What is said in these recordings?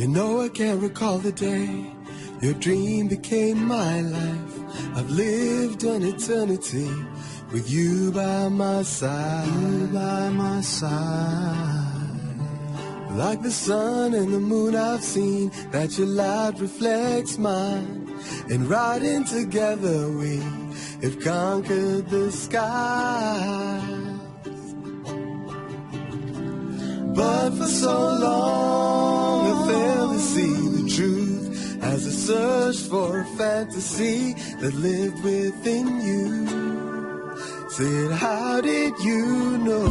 I can't recall the day your dream became my life. I've lived an eternity with you by my side. You by my side. Like the sun and the moon, I've seen that your light reflects mine. And riding together we have conquered the skies. But for so long I failed to see the truth as I searched for a fantasy that lived within you. Said, how did you know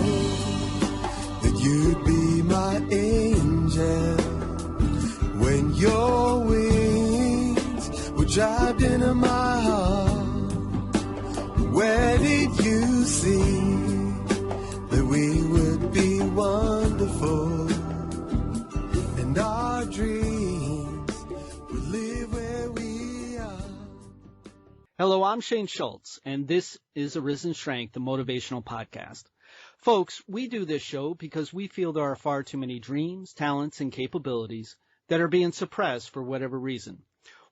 that you'd be my angel when your wings were draped into my heart? Where did you see that we would be wonderful and our dreams would live where we are? Hello, I'm Shane Schultz, and this is Arisen Strength, the motivational podcast. Folks, we do this show because we feel there are far too many dreams, talents, and capabilities that are being suppressed for whatever reason.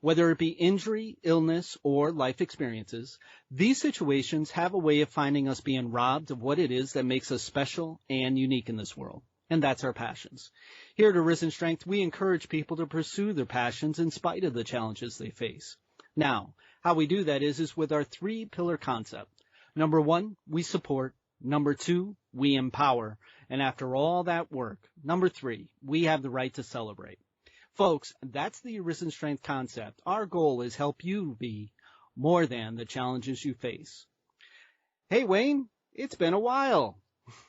Whether it be injury, illness, or life experiences, these situations have a way of finding us being robbed of what it is that makes us special and unique in this world, and that's our passions. Here at Arisen Strength, we encourage people to pursue their passions in spite of the challenges they face. Now, how we do that is with our three-pillar concept. Number one, we support. Number two, we empower. And after all that work, number three, we have the right to celebrate. Folks, that's the Arisen Strength concept. Our goal is help you be more than the challenges you face. Hey, Wayne, it's been a while.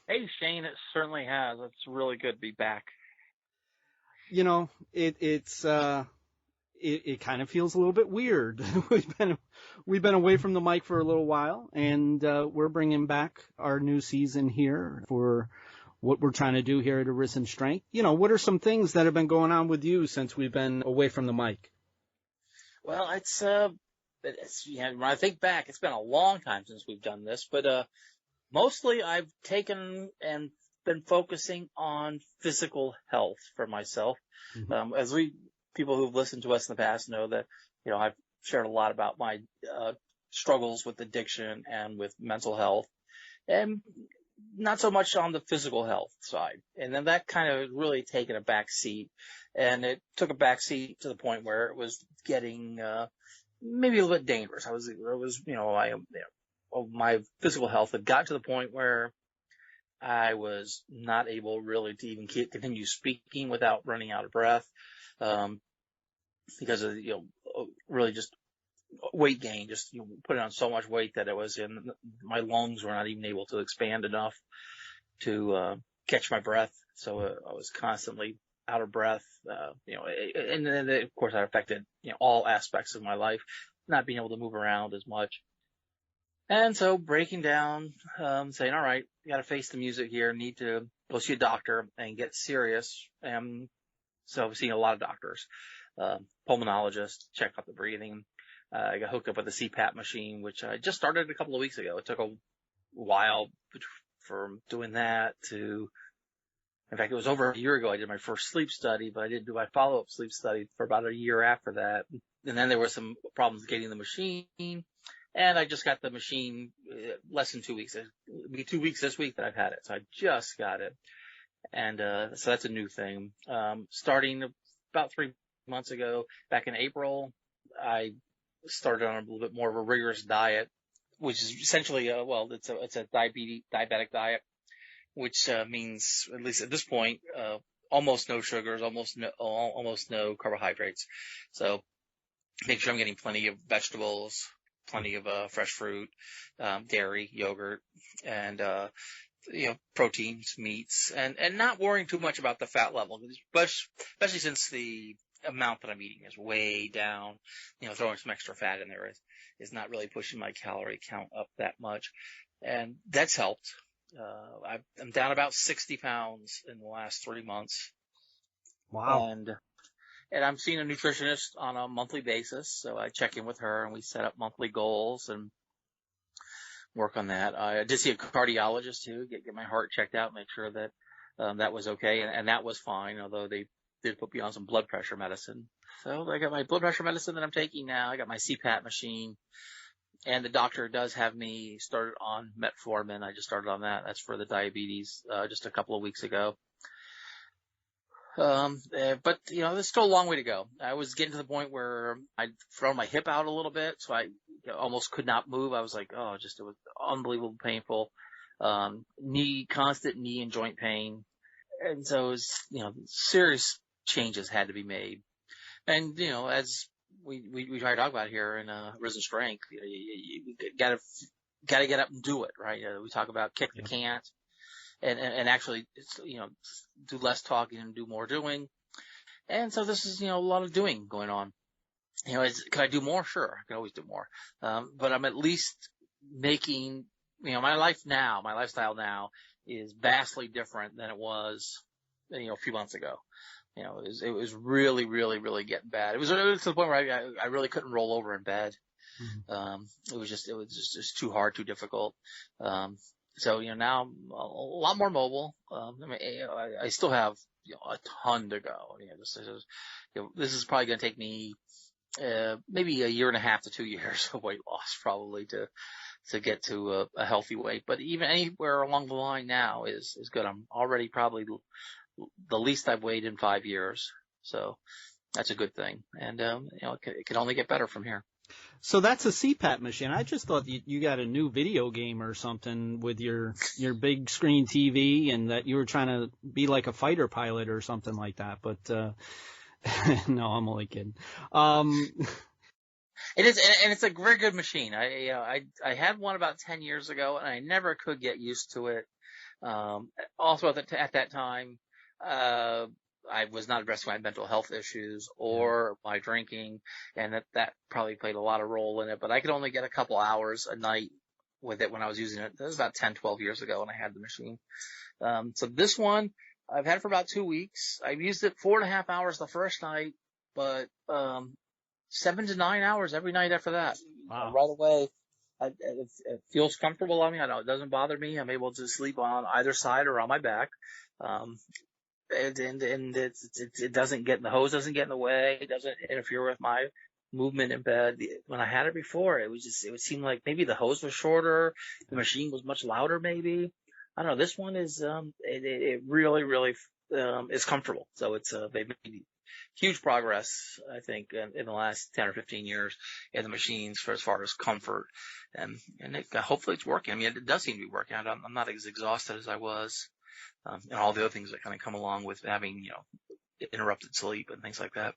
Hey, Shane, it certainly has. It's really good to be back. You know, it kind of feels a little bit weird. We've been away from the mic for a little while, and we're bringing back our new season here for what we're trying to do here at Arisen Strength. You know, what are some things that have been going on with you since we've been away from the mic? Well, it's when I think back, it's been a long time since we've done this, but mostly I've taken and been focusing on physical health for myself. Mm-hmm. As people who've listened to us in the past know that, I've shared a lot about my struggles with addiction and with mental health, and not so much on the physical health side. And then that kind of really taken a back seat, and it took a back seat to the point where it was getting maybe a little bit dangerous. My physical health had got to the point where I was not able really to even continue speaking without running out of breath, because of, really just weight gain, just putting on so much weight that it was my lungs were not even able to expand enough to catch my breath. So I was constantly out of breath, and then of course that affected all aspects of my life, not being able to move around as much. And so breaking down, saying, all right, you got to face the music here, need to go see a doctor and get serious. So I've seen a lot of doctors, pulmonologists, check out the breathing. I got hooked up with a CPAP machine, which I just started a couple of weeks ago. It took a while from doing that to, in fact, it was over a year ago I did my first sleep study, but I didn't do my follow-up sleep study for about a year after that. And then there were some problems getting the machine, and I just got the machine less than 2 weeks. It'll be 2 weeks this week that I've had it, so I just got it. And so that's a new thing. Starting about 3 months ago, back in April, I started on a little bit more of a rigorous diet, which is essentially, it's a diabetic diet, which means, at least at this point, almost no sugars, almost no carbohydrates. So make sure I'm getting plenty of vegetables, plenty of fresh fruit, dairy, yogurt, and proteins, meats, and not worrying too much about the fat level, especially since the amount that I'm eating is way down. Throwing some extra fat in there is not really pushing my calorie count up that much, and that's helped. I'm down about 60 pounds in the last 3 months. Wow. And I'm seeing a nutritionist on a monthly basis, so I check in with her and we set up monthly goals and work on that. I did see a cardiologist too, get my heart checked out, make sure that that was okay, and that was fine. Although they did put me on some blood pressure medicine. So I got my blood pressure medicine that I'm taking now. I got my CPAP machine. And the doctor does have me started on metformin. I just started on that. That's for the diabetes, just a couple of weeks ago. But there's still a long way to go. I was getting to the point where I'd thrown my hip out a little bit, so I almost could not move. I was like, it was unbelievably painful. Constant knee and joint pain. And so it was, serious changes had to be made. And, as we try to talk about here in Arisen Strength, you gotta get up and do it, right? We talk about kick the can't and actually, do less talking and do more doing. And so this is, a lot of doing going on. Can I do more? Sure. I can always do more. But I'm at least making, my lifestyle now is vastly different than it was, a few months ago. It was really, really, really getting bad. It was to the point where I really couldn't roll over in bed. Mm-hmm. It was just too hard, too difficult. So, now I'm a lot more mobile. I still have, a ton to go. This is probably going to take me, maybe a year and a half to 2 years of weight loss probably to get to a healthy weight. But even anywhere along the line now is good. I'm already probably the least I've weighed in 5 years. So that's a good thing. And, it can only get better from here. So that's a CPAP machine. I just thought you got a new video game or something with your big screen TV and that you were trying to be like a fighter pilot or something like that. But, no, I'm only kidding. It is, and it's a very good machine. I had one about 10 years ago and I never could get used to it. Also at that time, I was not addressing my mental health issues or my drinking, and that probably played a lot of role in it, but I could only get a couple hours a night with it when I was using it. That was about 10, 12 years ago when I had the machine. So this one I've had for about 2 weeks. I've used it 4.5 hours the first night, but 7 to 9 hours every night after that. Wow. Right away. It feels comfortable on me. I know it doesn't bother me. I'm able to sleep on either side or on my back. And it doesn't the hose doesn't get in the way. It doesn't interfere with my movement in bed. When I had it before, it would seem like maybe the hose was shorter. The machine was much louder, maybe. I don't know. This one is, it really, really, is comfortable. So they've made huge progress, I think, in the last 10 or 15 years in the machines for as far as comfort. And hopefully it's working. I mean, it does seem to be working. I'm not as exhausted as I was. And all the other things that kind of come along with having, interrupted sleep and things like that.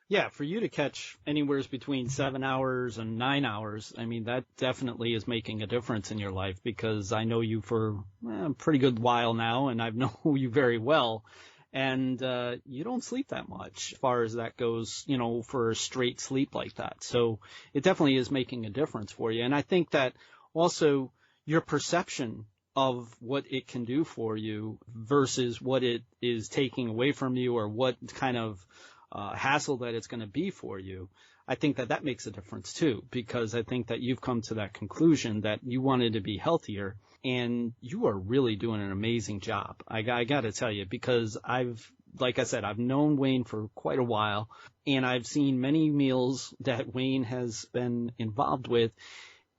Yeah, for you to catch anywhere between 7 hours and 9 hours, I mean, that definitely is making a difference in your life because I know you for a pretty good while now, and I've known you very well. And you don't sleep that much as far as that goes, for a straight sleep like that. So it definitely is making a difference for you. And I think that also your perception of what it can do for you versus what it is taking away from you or what kind of hassle that it's going to be for you, I think that makes a difference too, because I think that you've come to that conclusion that you wanted to be healthier, and you are really doing an amazing job. I got to tell you, because like I said, I've known Wayne for quite a while, and I've seen many meals that Wayne has been involved with.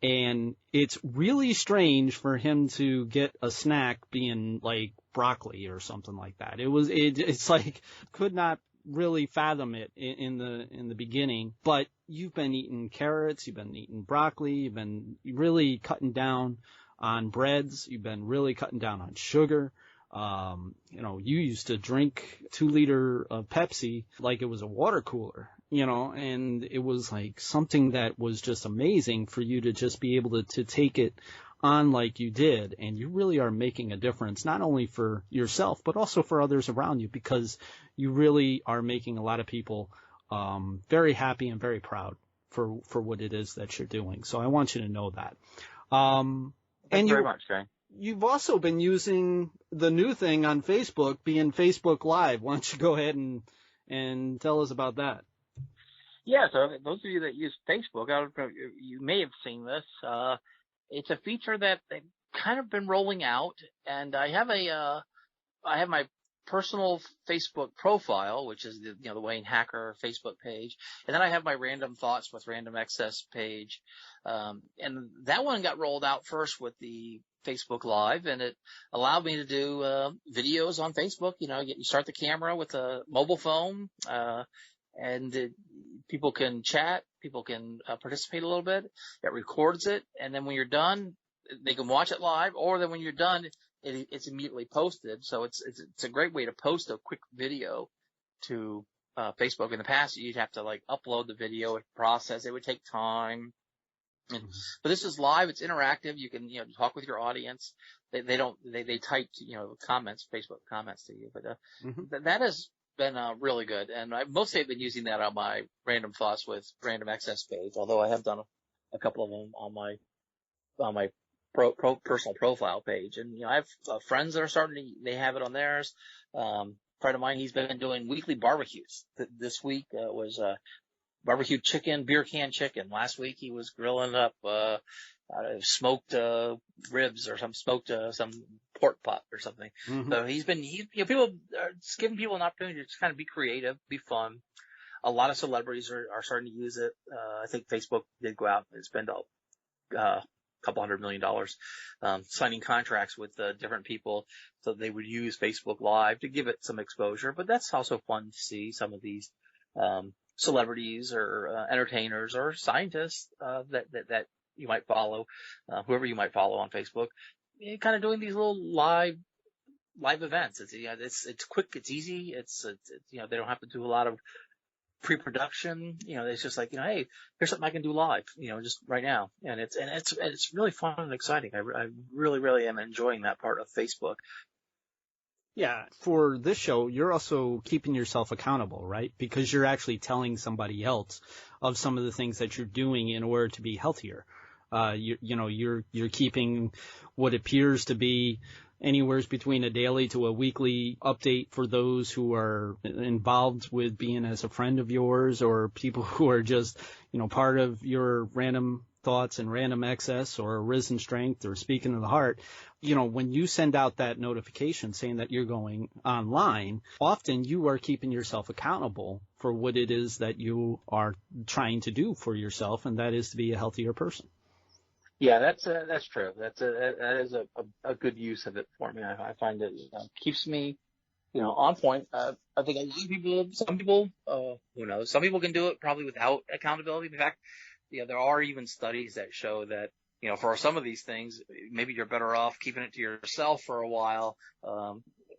And it's really strange for him to get a snack being like broccoli or something like that. It's like could not really fathom it in the beginning. But you've been eating carrots, you've been eating broccoli, you've been really cutting down on breads, you've been really cutting down on sugar. You used to drink 2 liter of Pepsi like it was a water cooler, and it was like something that was just amazing for you to just be able to take it on like you did. And you really are making a difference, not only for yourself, but also for others around you, because you really are making a lot of people very happy and very proud for what it is that you're doing. So I want you to know that. Thank you very much, Jay. You've also been using the new thing on Facebook, being Facebook Live. Why don't you go ahead and tell us about that? Yeah, so those of you that use Facebook, you may have seen this. It's a feature that they've kind of been rolling out, and I have my personal Facebook profile, which is the Wayne Hacker Facebook page. And then I have my Random Thoughts with Random Access page. And that one got rolled out first with the Facebook Live, and it allowed me to do videos on Facebook. You start the camera with a mobile phone, and people can chat, people can participate a little bit. It records it, and then when you're done, they can watch it live, or then when you're done, it's immediately posted. So it's a great way to post a quick video to Facebook. In the past, you'd have to upload the video and process. It would take time. But this is live. It's interactive. You can talk with your audience. They type comments, Facebook comments to you. But that has been really good, and I mostly have been using that on my Random Thoughts with Random Access page. Although I have done a couple of them on my personal profile page. And I have friends that are they have it on theirs. Friend of mine, he's been doing weekly barbecues. This week was barbecue chicken, beer can chicken. Last week he was grilling up smoked ribs or some pork pot or something. So people are giving people an opportunity to just kind of be creative, be fun. A lot of celebrities are starting to use it. I think Facebook did go out and spend a couple $100 million signing contracts with different people, so they would use Facebook Live to give it some exposure. But that's also fun to see some of these celebrities or entertainers or scientists that you might follow, whoever you might follow on Facebook, kind of doing these little live events. It's quick, it's easy, it's they don't have to do a lot of pre-production. It's just hey, here's something I can do live, just right now, and it's really fun and exciting. I really am enjoying that part of Facebook. Yeah, for this show, you're also keeping yourself accountable, right? Because you're actually telling somebody else of some of the things that you're doing in order to be healthier. You're keeping what appears to be anywhere between a daily to a weekly update for those who are involved with being as a friend of yours, or people who are just, part of your Random Thoughts and Random Access or Arisen Strength or Speaking of the Heart. When you send out that notification saying that you're going online, often you are keeping yourself accountable for what it is that you are trying to do for yourself, and that is to be a healthier person. Yeah, that's true. That is a good use of it for me. I find it keeps me, on point. I think a lot of people, some people, who knows, some people can do it probably without accountability. In fact, there are even studies that show that, for some of these things, maybe you're better off keeping it to yourself for a while,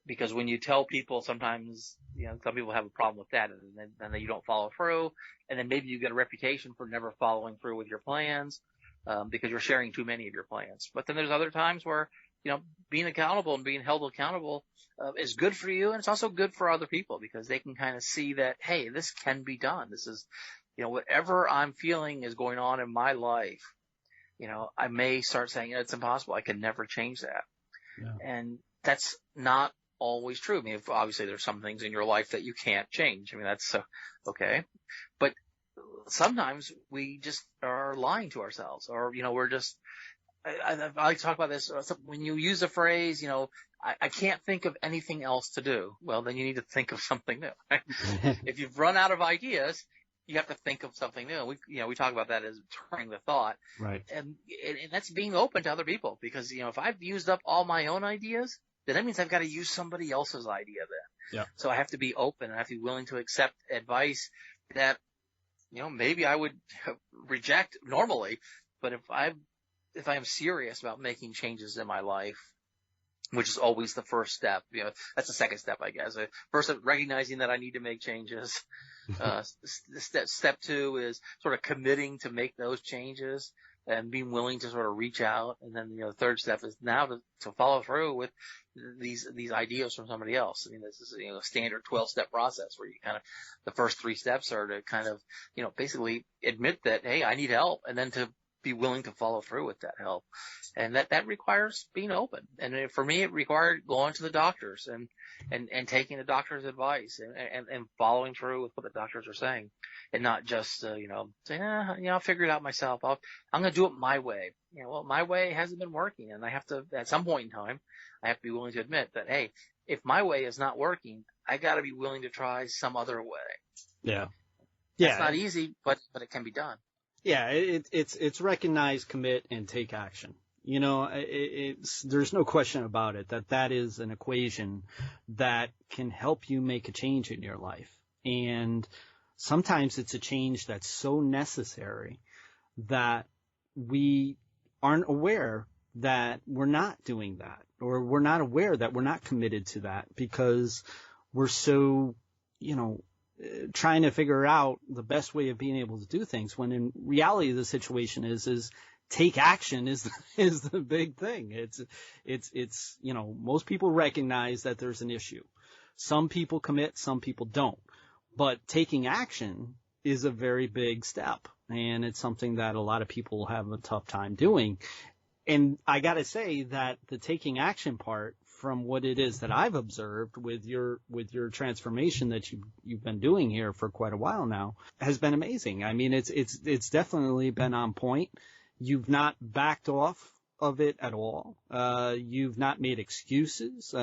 because when you tell people, sometimes, some people have a problem with that, and then you don't follow through, and then maybe you get a reputation for never following through with your plans, because you're sharing too many of your plans. But then there's other times where, being accountable and being held accountable is good for you, and it's also good for other people, because they can kind of see that, hey, this can be done. This is, whatever I'm feeling is going on in my life. I may start saying it's impossible. I can never change that. Yeah. And that's not always true. I mean, obviously there's some things in your life that you can't change. I mean, that's okay. But sometimes we just are lying to ourselves, or, we're just, I like to talk about this. When you use a phrase, I can't think of anything else to do. Well, then you need to think of something new. If you've run out of ideas, you have to think of something new. We talk about that as turning the thought. Right. And that's being open to other people, because, if I've used up all my own ideas, then that means I've got to use somebody else's idea then. Yeah. So I have to be open, and I have to be willing to accept advice that, maybe I would reject normally. But if I am serious about making changes in my life, which is always the first step, that's the second step, I guess. First, recognizing that I need to make changes. Step two is sort of committing to make those changes and being willing to sort of reach out. And then, the third step is now to follow through with these ideas from somebody else. I mean, this is, a standard 12-step process where you kind of, the first 3 steps are to kind of, basically admit that, hey, I need help, and then to be willing to follow through with that help. And that requires being open. And for me, it required going to the doctors and taking the doctor's advice and following through with what the doctors are saying, and not just, saying, I'll figure it out myself. I'm going to do it my way. Well, my way hasn't been working, and I have to, at some point in time, I have to be willing to admit that, hey, if my way is not working, I got to be willing to try some other way. Yeah. It's not easy, but it can be done. Yeah, it's recognize, commit, and take action. You know, there's no question about it that is an equation that can help you make a change in your life. And sometimes it's a change that's so necessary that we aren't aware that we're not doing that, or we're not aware that we're not committed to that because we're so, trying to figure out the best way of being able to do things, when in reality the situation is take action is the big thing. It's most people recognize that there's an issue. Some people commit, some people don't. But taking action is a very big step, and it's something that a lot of people have a tough time doing. And I got to say that the taking action part, from what it is that I've observed with your transformation that you've been doing here for quite a while now, has been amazing. I mean, it's definitely been on point. You've not backed off of it at all. You've not made excuses.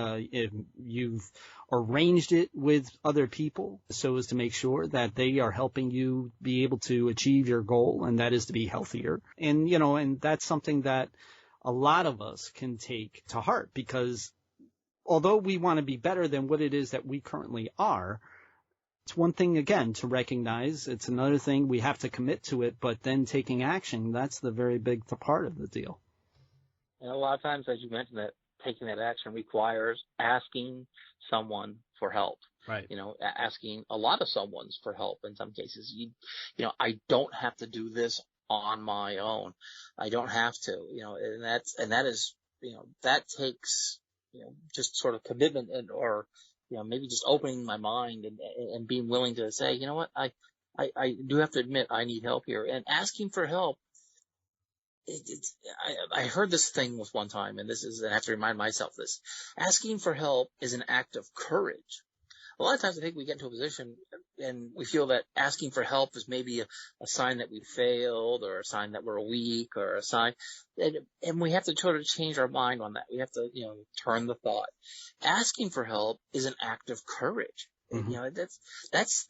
You've arranged it with other people so as to make sure that they are helping you be able to achieve your goal, and that is to be healthier. And, and that's something that a lot of us can take to heart, because although we want to be better than what it is that we currently are, it's one thing, again, to recognize. It's another thing we have to commit to it, but then taking action, that's the very big part of the deal. And a lot of times, as you mentioned, that taking that action requires asking someone for help. Right. Asking a lot of someone's for help in some cases. I don't have to do this on my own. I don't have to, that takes, just sort of commitment or maybe just opening my mind and being willing to say, you know what, I do have to admit I need help here. And asking for help, I heard this thing was one time, and I have to remind myself this. Asking for help is an act of courage. A lot of times I think we get into a position and we feel that asking for help is maybe a sign that we failed, or a sign that we're weak, or a sign, and we have to sort of change our mind on that. We have to, turn the thought. Asking for help is an act of courage. Mm-hmm. That's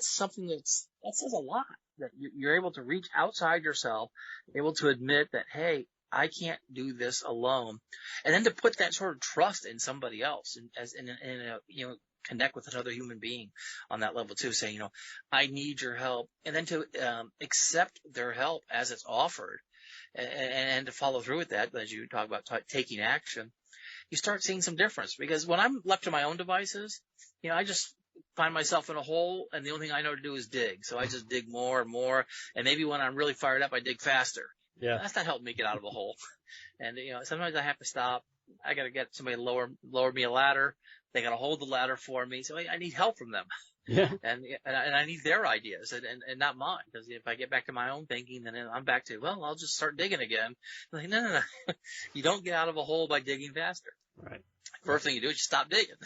something that says a lot, that you're able to reach outside yourself, able to admit that, hey, I can't do this alone. And then to put that sort of trust in somebody else, and connect with another human being on that level too, saying, I need your help. And then to accept their help as it's offered, and to follow through with that, as you talk about taking action, you start seeing some difference. Because when I'm left to my own devices, I just find myself in a hole, and the only thing I know to do is dig. So I just dig more and more, and maybe when I'm really fired up, I dig faster. Yeah. That's not helping me get out of a hole. And, sometimes I have to stop. I got to get somebody to lower me a ladder. They got to hold the ladder for me. So I need help from them. Yeah. And I need their ideas and not mine. Because if I get back to my own thinking, then I'm back to, I'll just start digging again. I'm like, no. You don't get out of a hole by digging faster. Right. First thing you do is you stop digging.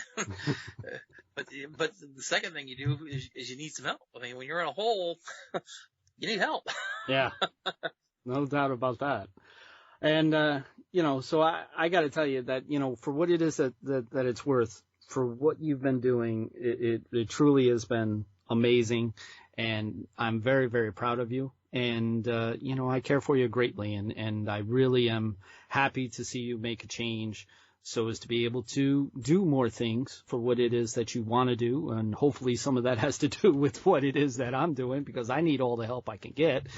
But the second thing you do is you need some help. I mean, when you're in a hole, you need help. Yeah. No doubt about that. And, so I got to tell you that, for what it is that it's worth, for what you've been doing, it truly has been amazing. And I'm very, very proud of you. And, I care for you greatly. And I really am happy to see you make a change so as to be able to do more things for what it is that you want to do. And hopefully some of that has to do with what it is that I'm doing, because I need all the help I can get.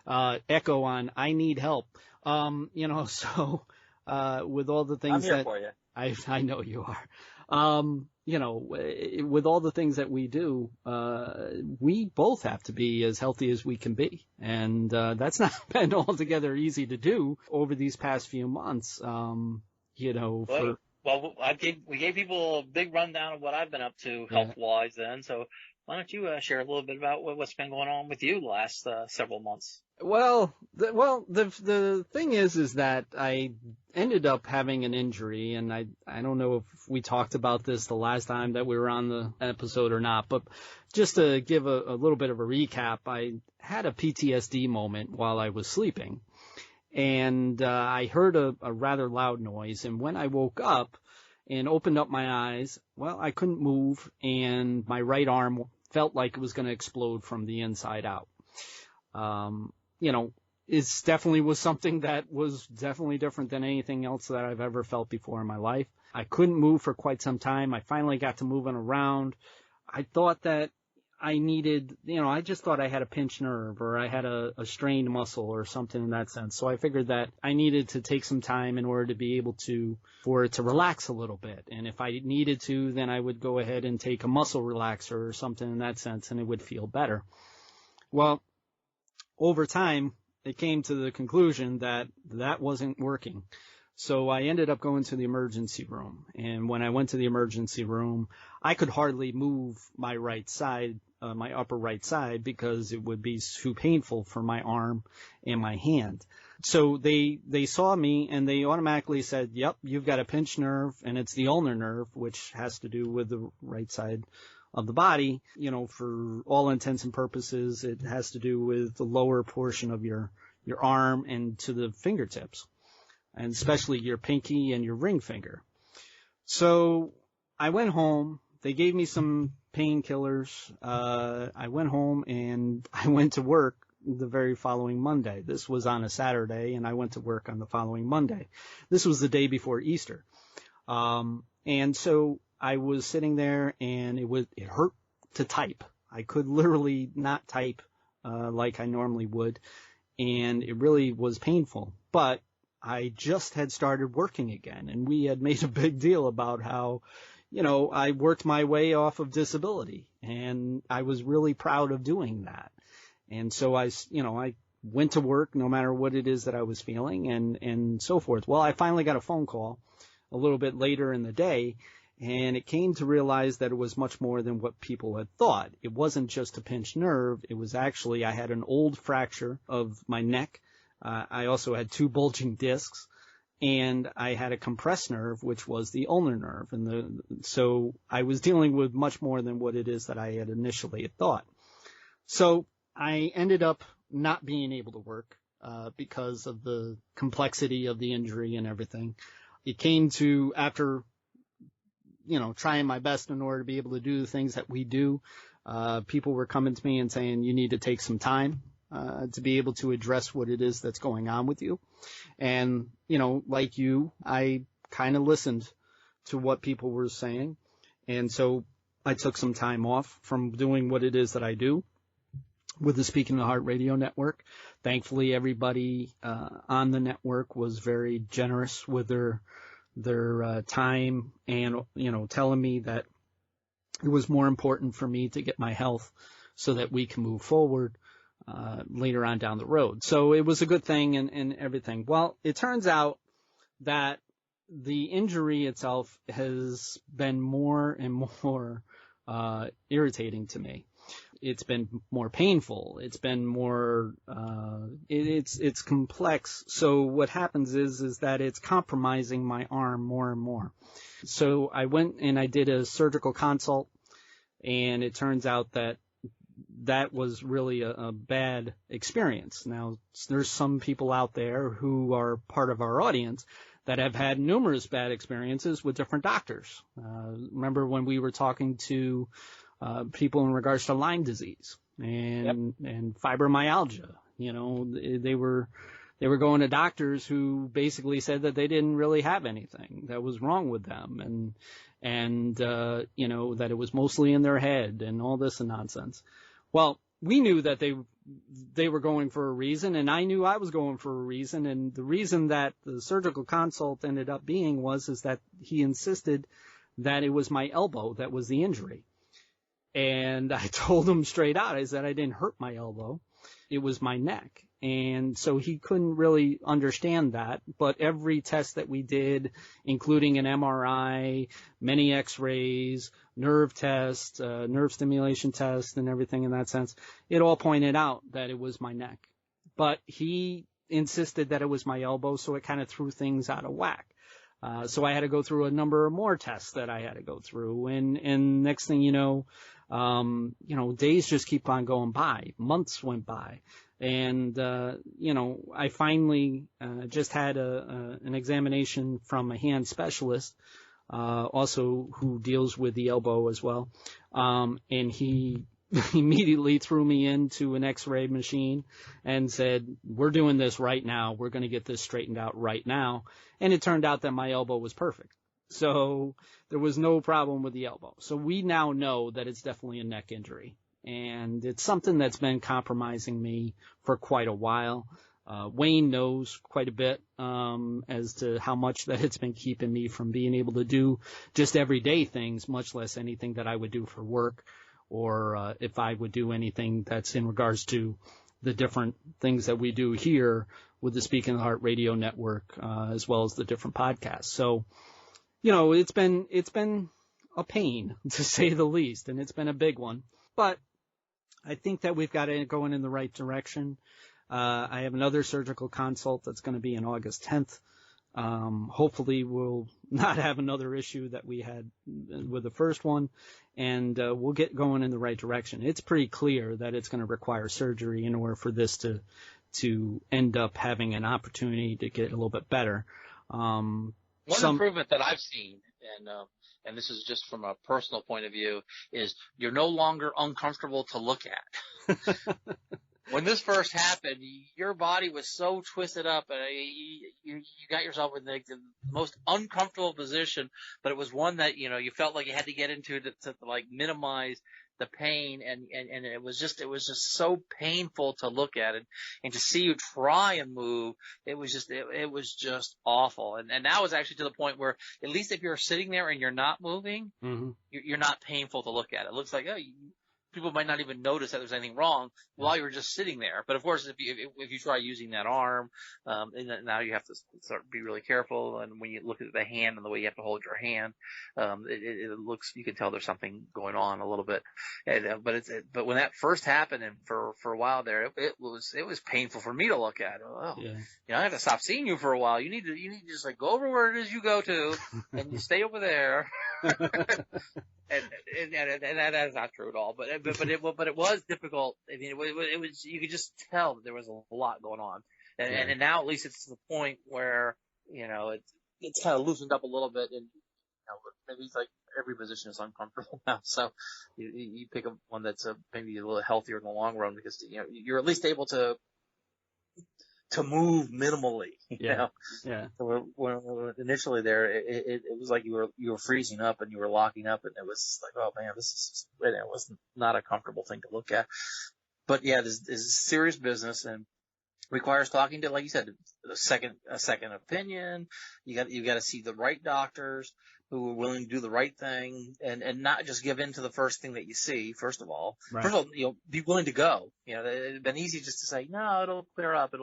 Echo on, I need help. So with all the things I'm here for you. I know you are. With all the things that we do, we both have to be as healthy as we can be. And that's not been altogether easy to do over these past few months. We gave people a big rundown of what I've been up to health-wise then. So why don't you share a little bit about what's been going on with you the last several months? Well, the thing is that I ended up having an injury, and I don't know if we talked about this the last time that we were on the episode or not, but just to give a little bit of a recap, I had a PTSD moment while I was sleeping, and I heard a rather loud noise, and when I woke up, and opened up my eyes. Well, I couldn't move, and my right arm felt like it was going to explode from the inside out. It definitely was something that was definitely different than anything else that I've ever felt before in my life. I couldn't move for quite some time. I finally got to moving around. I thought that I needed, I just thought I had a pinched nerve or I had a strained muscle or something in that sense. So I figured that I needed to take some time in order to be able for it to relax a little bit. And if I needed to, then I would go ahead and take a muscle relaxer or something in that sense, and it would feel better. Well, over time, it came to the conclusion that that wasn't working. So I ended up going to the emergency room. And when I went to the emergency room, I could hardly move my right side, my upper right side, because it would be too painful for my arm and my hand. So they saw me and they automatically said, yep, you've got a pinched nerve, and it's the ulnar nerve, which has to do with the right side of the body. For all intents and purposes, it has to do with the lower portion of your arm and to the fingertips, and especially your pinky and your ring finger. So I went home. They gave me some painkillers. I went home and I went to work the very following Monday. This was on a Saturday, and I went to work on the following Monday. This was the day before Easter. And so I was sitting there, and it hurt to type. I could literally not type like I normally would, and it really was painful. But I just had started working again, and we had made a big deal about how, I worked my way off of disability, and I was really proud of doing that. And so I went to work no matter what it is that I was feeling, and so forth. Well, I finally got a phone call a little bit later in the day, and it came to realize that it was much more than what people had thought. It wasn't just a pinched nerve. It was actually, I had an old fracture of my neck. I also had 2 bulging discs, and I had a compressed nerve, which was the ulnar nerve. So I was dealing with much more than what it is that I had initially thought. So I ended up not being able to work because of the complexity of the injury and everything. It came to, after trying my best in order to be able to do the things that we do, people were coming to me and saying, you need to take some time to be able to address what it is that's going on with you. And, like you, I kind of listened to what people were saying. And so I took some time off from doing what it is that I do with the Speaking the Heart radio network. Thankfully, everybody on the network was very generous with their time, and telling me that it was more important for me to get my health so that we can move forward later on down the road. So it was a good thing and everything. Well, it turns out that the injury itself has been more and more irritating to me. It's been more painful. It's been more, it's complex. So what happens is that it's compromising my arm more and more. So I went and I did a surgical consult, and it turns out that was really a bad experience. Now, there's some people out there who are part of our audience that have had numerous bad experiences with different doctors. Remember when we were talking to people in regards to Lyme disease and fibromyalgia? They were going to doctors who basically said that they didn't really have anything that was wrong with them, and that it was mostly in their head and all this nonsense. Well, we knew that they were going for a reason, and I knew I was going for a reason, and the reason that the surgical consult ended up being is that he insisted that it was my elbow that was the injury. And I told him straight out, I said I didn't hurt my elbow. It was my neck. And so he couldn't really understand that. But every test that we did, including an MRI, many x-rays, nerve tests, nerve stimulation tests, and everything in that sense, it all pointed out that it was my neck. But he insisted that it was my elbow, so it kind of threw things out of whack. So I had to go through a number of more tests that I had to go through. And next thing you know, days just keep on going by. Months went by. And, I finally just had an examination from a hand specialist also who deals with the elbow as well. And he immediately threw me into an x-ray machine and said, we're doing this right now. We're going to get this straightened out right now. And it turned out that my elbow was perfect. So there was no problem with the elbow. So we now know that it's definitely a neck injury. And it's something that's been compromising me for quite a while. Wayne knows quite a bit as to how much that it's been keeping me from being able to do just everyday things, much less anything that I would do for work, or if I would do anything that's in regards to the different things that we do here with the Speaking of the Heart radio network, as well as the different podcasts. So, it's been a pain, to say the least, and it's been a big one. But I think that we've got it going in the right direction. I have another surgical consult that's going to be on August 10th. Hopefully we'll not have another issue that we had with the first one, and we'll get going in the right direction. It's pretty clear that it's going to require surgery in order for this to end up having an opportunity to get a little bit better. One improvement that I've seen, and this is just from a personal point of view, is you're no longer uncomfortable to look at. When this first happened, your body was so twisted up, and you got yourself in the most uncomfortable position, but it was one that, you felt like you had to get into to like minimize the pain, and it was just so painful to look at it, and to see you try and move, it was just awful. And now it's actually to the point where, at least if you're sitting there and you're not moving, mm-hmm. you're not painful to look at. It looks like, people might not even notice that there's anything wrong while you're just sitting there. But of course, if you try using that arm, and now you have to be really careful. And when you look at the hand and the way you have to hold your hand, it looks, you can tell there's something going on a little bit. And, but when that first happened, and for a while there, it was painful for me to look at. I have to stop seeing you for a while. You need to just like go over where it is you go to, and you stay over there. And that is not true at all, but it was difficult. I mean, it was, you could just tell that there was a lot going on, and now at least it's to the point where, it's kind of loosened up a little bit, and maybe it's like every position is uncomfortable now. So you pick one that's maybe a little healthier in the long run, because you're at least able to move minimally. Yeah. So when initially there, it was like you were freezing up and you were locking up, and it was like, oh man, it was not a comfortable thing to look at. But yeah, this is serious business, and requires talking to, like you said, a second opinion. You got to see the right doctors who are willing to do the right thing, and not just give in to the first thing that you see. First of all, be willing to go. It'd been easy just to say, no, it'll clear up.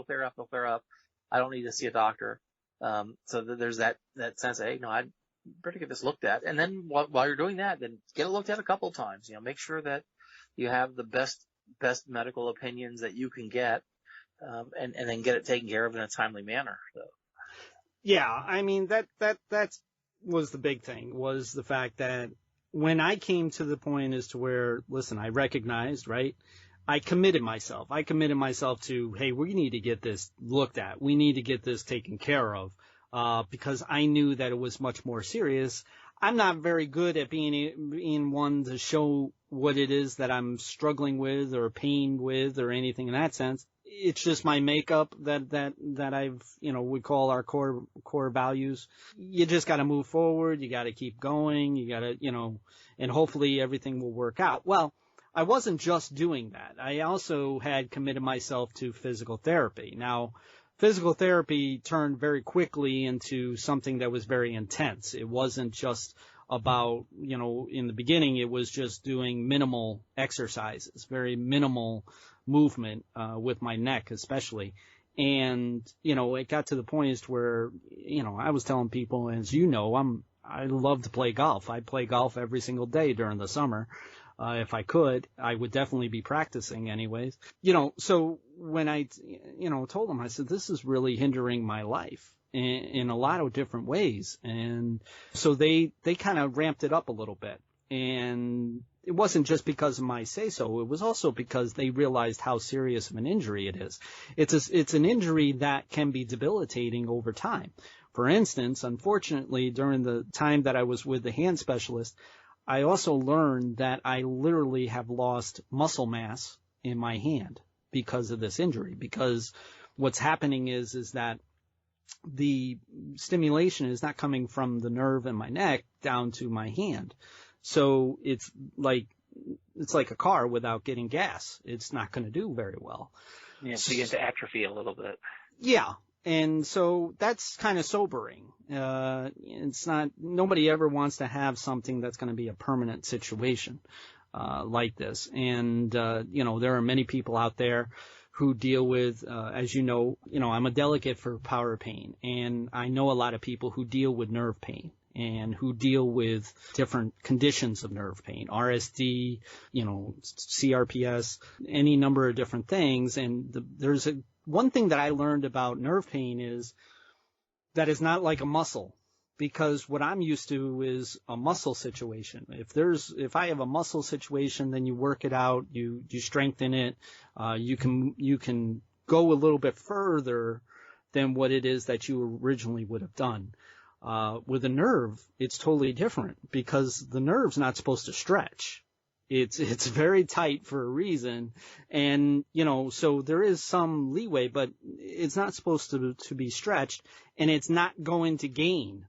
I don't need to see a doctor. So there's that sense of, hey, no, I'd better get this looked at. And then while you're doing that, then get it looked at a couple of times. Make sure that you have the best medical opinions that you can get, and then get it taken care of in a timely manner. So. Yeah, I mean, that was the big thing, was the fact that when I came to the point as to where, listen, I recognized, right, I committed myself to, hey, we need to get this looked at. We need to get this taken care of, because I knew that it was much more serious. I'm not very good at being one to show what it is that I'm struggling with or pained with or anything in that sense. It's just my makeup that I've, we call our core values. You just got to move forward. You got to keep going. You got to, and hopefully everything will work out. Well, I wasn't just doing that. I also had committed myself to physical therapy. Now, physical therapy turned very quickly into something that was very intense. It wasn't just about, in the beginning, it was just doing minimal exercises, very minimal movement, with my neck especially. And, it got to the point as to where, I was telling people, as I love to play golf. I play golf every single day during the summer. If I could, I would definitely be practicing anyways. So when I, told them, I said, this is really hindering my life in a lot of different ways. And so they kind of ramped it up a little bit. And it wasn't just because of my say-so. It was also because they realized how serious of an injury it is. It's an injury that can be debilitating over time. For instance, unfortunately, during the time that I was with the hand specialist, I also learned that I literally have lost muscle mass in my hand because of this injury, because what's happening is that the stimulation is not coming from the nerve in my neck down to my hand. So it's like a car without getting gas. It's not going to do very well. Yeah, so you get to atrophy a little bit. Yeah. And so that's kind of sobering. It's not, nobody ever wants to have something that's going to be a permanent situation, like this. And, there are many people out there who deal with, as you know, I'm a delegate for power pain, and I know a lot of people who deal with nerve pain and who deal with different conditions of nerve pain, RSD, CRPS, any number of different things. And there's one thing that I learned about nerve pain is that it's not like a muscle, because what I'm used to is a muscle situation. If I have a muscle situation, then you work it out, you strengthen it, you can go a little bit further than what it is that you originally would have done. With a nerve, it's totally different, because the nerve's not supposed to stretch. It's very tight for a reason. And, so there is some leeway, but it's not supposed to be stretched, and it's not going to gain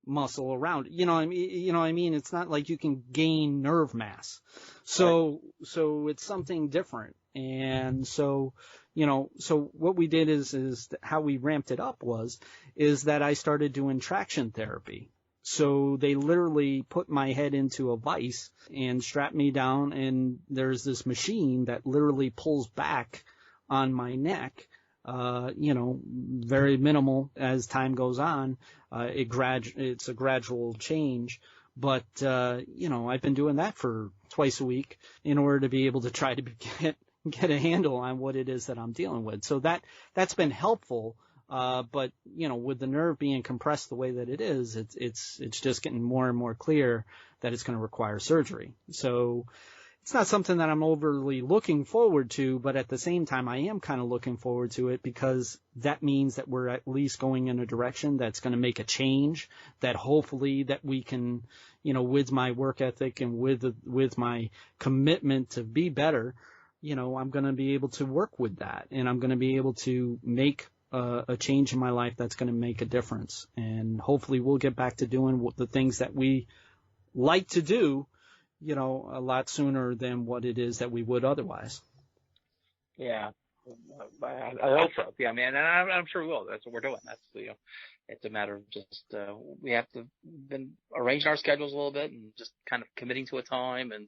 muscle around it. You know what I mean? It's not like you can gain nerve mass. So it's something different. And so what we did is how we ramped it up is that I started doing traction therapy. So they literally put my head into a vise and strap me down, and there's this machine that literally pulls back on my neck, very minimal as time goes on. It's a gradual change. But, I've been doing that for twice a week in order to be able to try to get a handle on what it is that I'm dealing with. So that's been helpful. But with the nerve being compressed the way that it is, it's just getting more and more clear that it's going to require surgery. So it's not something that I'm overly looking forward to, but at the same time, I am kind of looking forward to it, because that means that we're at least going in a direction that's going to make a change, that hopefully that we can, with my work ethic and with my commitment to be better, I'm going to be able to work with that, and I'm going to be able to make a change in my life that's going to make a difference. And hopefully we'll get back to doing the things that we like to do, a lot sooner than what it is that we would otherwise. Yeah, I hope so. Yeah, man, and I'm sure we will. That's what we're doing. That's it's a matter of just we have to been arranging our schedules a little bit and just kind of committing to a time, and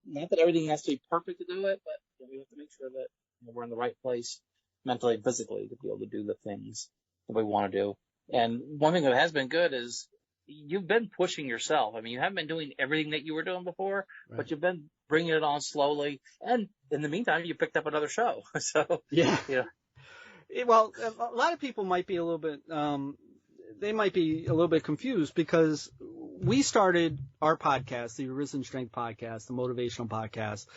not that everything has to be perfect to do it, but we have to make sure that we're in the right place mentally and physically to be able to do the things that we want to do. And one thing that has been good is you've been pushing yourself. I mean, you haven't been doing everything that you were doing before, right, but you've been bringing it on slowly. And in the meantime, you picked up another show. So, yeah. Well, a lot of people might be a little bit, confused, because we started our podcast, the Arisen Strength podcast, the motivational podcast,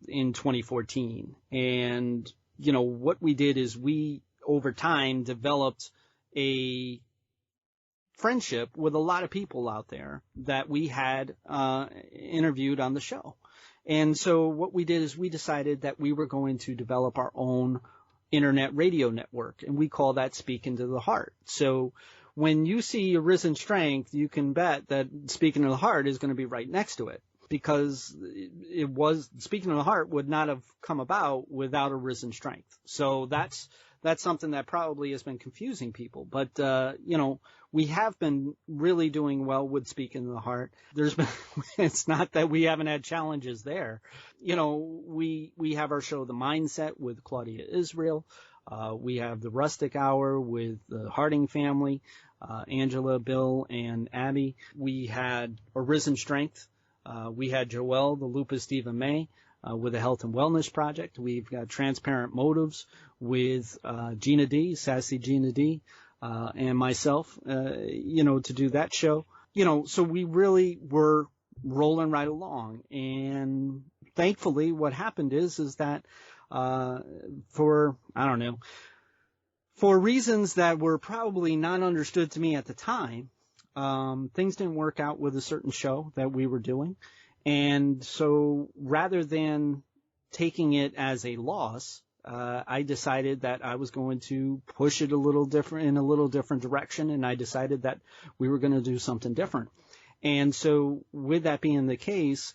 in 2014. And, what we did is we, over time, developed a friendship with a lot of people out there that we had interviewed on the show. And so what we did is we decided that we were going to develop our own internet radio network, and we call that Speaking to the Heart. So when you see Arisen Strength, you can bet that Speaking to the Heart is going to be right next to it, because it was Speaking to the Heart would not have come about without Arisen Strength. So that's something that probably has been confusing people. But, we have been really doing well with Speaking to the Heart. It's not that we haven't had challenges there. We have our show, The Mindset, with Claudia Israel. We have the Rustic Hour with the Harding family, Angela, Bill, and Abby. We had Arisen Strength. We had Joelle, the Lupus Diva May, with the Health and Wellness Project. We've got Transparent Motives with Gina D, Sassy Gina D, and myself, to do that show. So we really were rolling right along. And thankfully what happened is that for for reasons that were probably not understood to me at the time, things didn't work out with a certain show that we were doing. And so rather than taking it as a loss, I decided that I was going to push it in a little different direction, and I decided that we were going to do something different. And so with that being the case,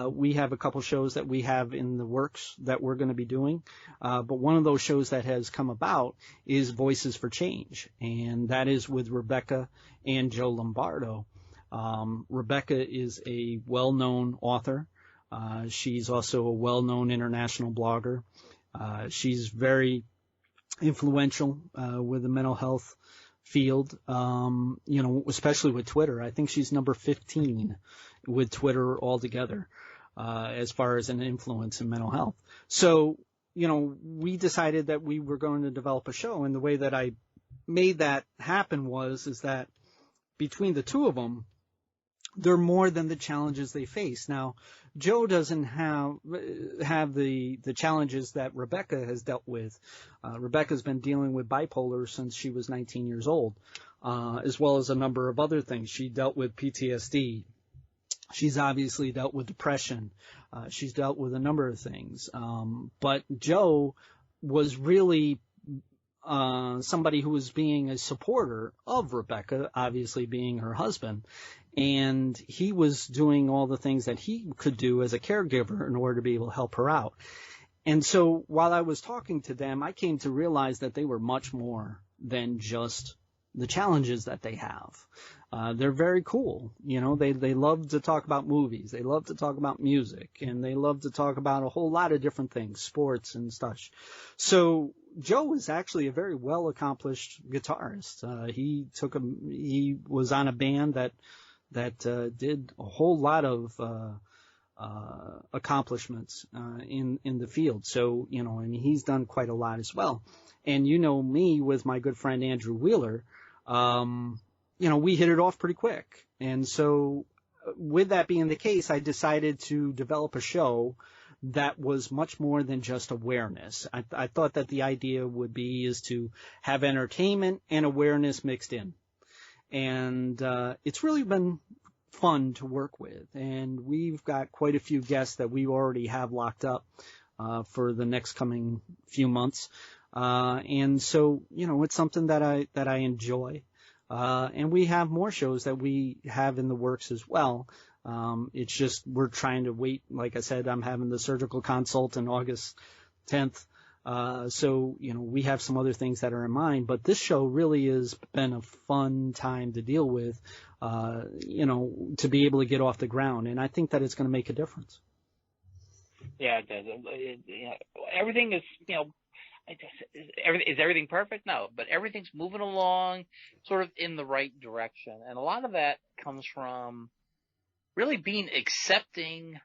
we have a couple shows that we have in the works that we're going to be doing. But one of those shows that has come about is Voices for Change, and that is with Rebecca and Joe Lombardo. Rebecca is a well-known author. She's also a well-known international blogger. She's very influential with the mental health field, especially with Twitter. I think she's number 15 with Twitter altogether as far as an influence in mental health. So, we decided that we were going to develop a show, and the way that I made that happen is that between the two of them, they're more than the challenges they face. Now, Joe doesn't have the challenges that Rebecca has dealt with. Rebecca's been dealing with bipolar since she was 19 years old, as well as a number of other things. She dealt with PTSD. She's obviously dealt with depression. She's dealt with a number of things. But Joe was really somebody who was being a supporter of Rebecca, obviously being her husband. And he was doing all the things that he could do as a caregiver in order to be able to help her out. And so while I was talking to them, I came to realize that they were much more than just the challenges that they have. They're very cool. They love to talk about movies. They love to talk about music, and they love to talk about a whole lot of different things, sports and such. So Joe is actually a very well-accomplished guitarist. He was on a band that did a whole lot of accomplishments in the field. So, he's done quite a lot as well. And me with my good friend Andrew Wheeler, we hit it off pretty quick. And so with that being the case, I decided to develop a show that was much more than just awareness. I thought that the idea would be is to have entertainment and awareness mixed in. And it's really been fun to work with. And we've got quite a few guests that we already have locked up for the next coming few months. And so, it's something that I enjoy. And we have more shows that we have in the works as well. It's just we're trying to wait. Like I said, I'm having the surgical consult on August 10th. So, we have some other things that are in mind, but this show really has been a fun time to deal with, to be able to get off the ground. And I think that it's going to make a difference. Yeah, it does. Everything is, is everything perfect? No, but everything's moving along sort of in the right direction. And a lot of that comes from really being accepting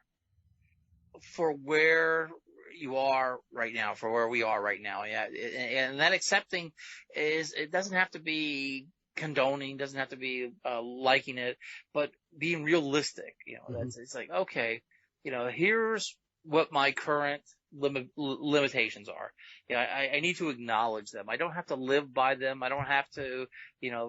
for where you are right now, for where we are right now. Yeah. And that accepting it doesn't have to be condoning, doesn't have to be liking it, but being realistic. It's like, okay, here's what my current limitations are. I need to acknowledge them. I don't have to live by them. I don't have to,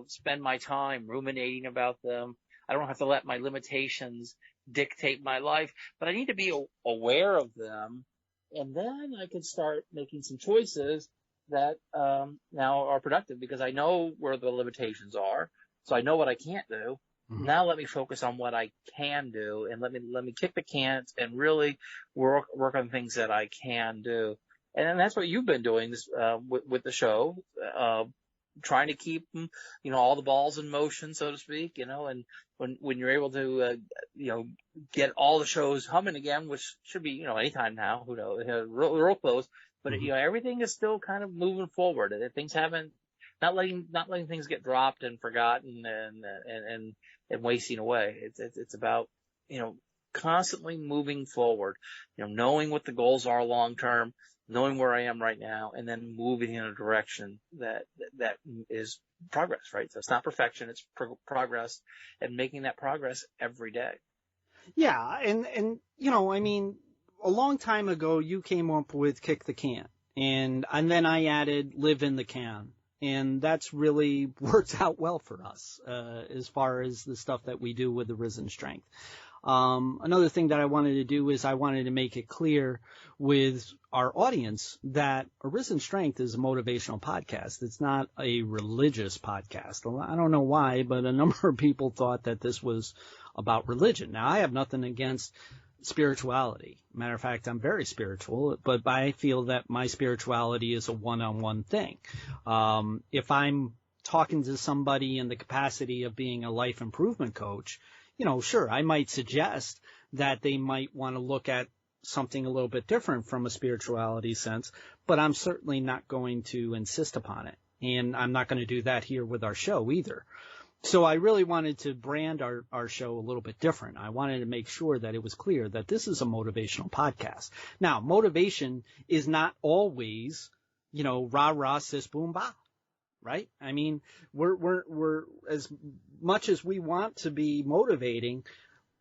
spend my time ruminating about them. I don't have to let my limitations dictate my life, but I need to be aware of them. And then I can start making some choices that now are productive because I know where the limitations are. So I know what I can't do. Mm-hmm. Now let me focus on what I can do, and let me kick the can't and really work on things that I can do. And that's what you've been doing with the show, trying to keep all the balls in motion, so to speak. And when you're able to get all the shows humming again, which should be anytime now, who knows, real close. But mm-hmm. Everything is still kind of moving forward. Things haven't not letting things get dropped and forgotten and wasting away. It's about constantly moving forward. Knowing what the goals are long term, knowing where I am right now, and then moving in a direction that is progress, right? So it's not perfection, it's progress, and making that progress every day. Yeah, and a long time ago you came up with kick the can, and then I added live in the can. And that's really worked out well for us as far as the stuff that we do with Arisen Strength. Another thing that I wanted to do is I wanted to make it clear with our audience that Arisen Strength is a motivational podcast. It's not a religious podcast. I don't know why, but a number of people thought that this was about religion. Now, I have nothing against spirituality. Matter of fact, I'm very spiritual, but I feel that my spirituality is a one-on-one thing. If I'm talking to somebody in the capacity of being a life improvement coach, sure, I might suggest that they might want to look at something a little bit different from a spirituality sense, but I'm certainly not going to insist upon it. And I'm not going to do that here with our show either. So I really wanted to brand our show a little bit different. I wanted to make sure that it was clear that this is a motivational podcast. Now, motivation is not always, rah, rah, sis, boom, bah. Right? I mean, we're as much as we want to be motivating,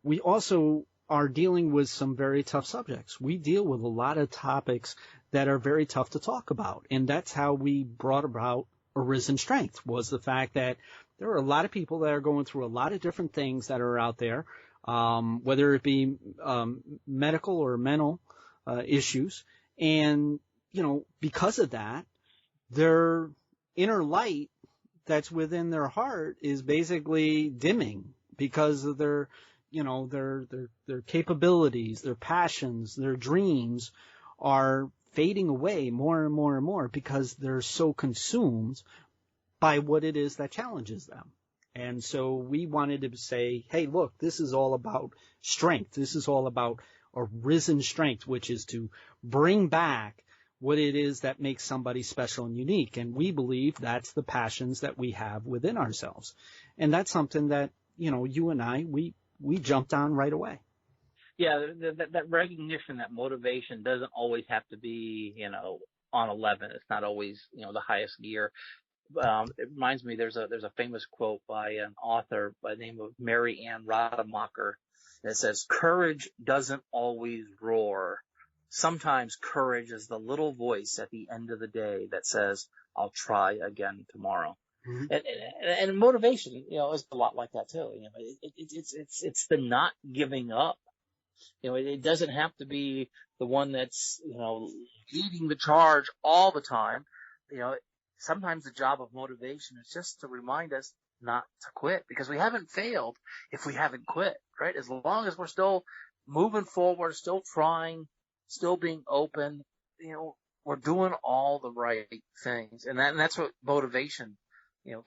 we also are dealing with some very tough subjects. We deal with a lot of topics that are very tough to talk about. And that's how we brought about Arisen Strength, was the fact that there are a lot of people that are going through a lot of different things that are out there, whether it be medical or mental issues. And, because of that, their inner light that's within their heart is basically dimming because of their capabilities, their passions, their dreams are fading away more and more and more because they're so consumed by what it is that challenges them. And so we wanted to say, hey, look, this is all about strength. This is all about Arisen Strength, which is to bring back what it is that makes somebody special and unique. And we believe that's the passions that we have within ourselves. And that's something that, you and I, we jumped on right away. Yeah, that recognition, that motivation doesn't always have to be, on 11. It's not always, the highest gear. It reminds me, there's a famous quote by an author by the name of Mary Ann Rademacher that says, "Courage doesn't always roar. Sometimes courage is the little voice at the end of the day that says, I'll try again tomorrow." Mm-hmm. And motivation, is a lot like that too. It's the not giving up. It doesn't have to be the one that's, leading the charge all the time. Sometimes the job of motivation is just to remind us not to quit, because we haven't failed if we haven't quit, right? As long as we're still moving forward, still trying, still being open, we're doing all the right things. And that's what motivation,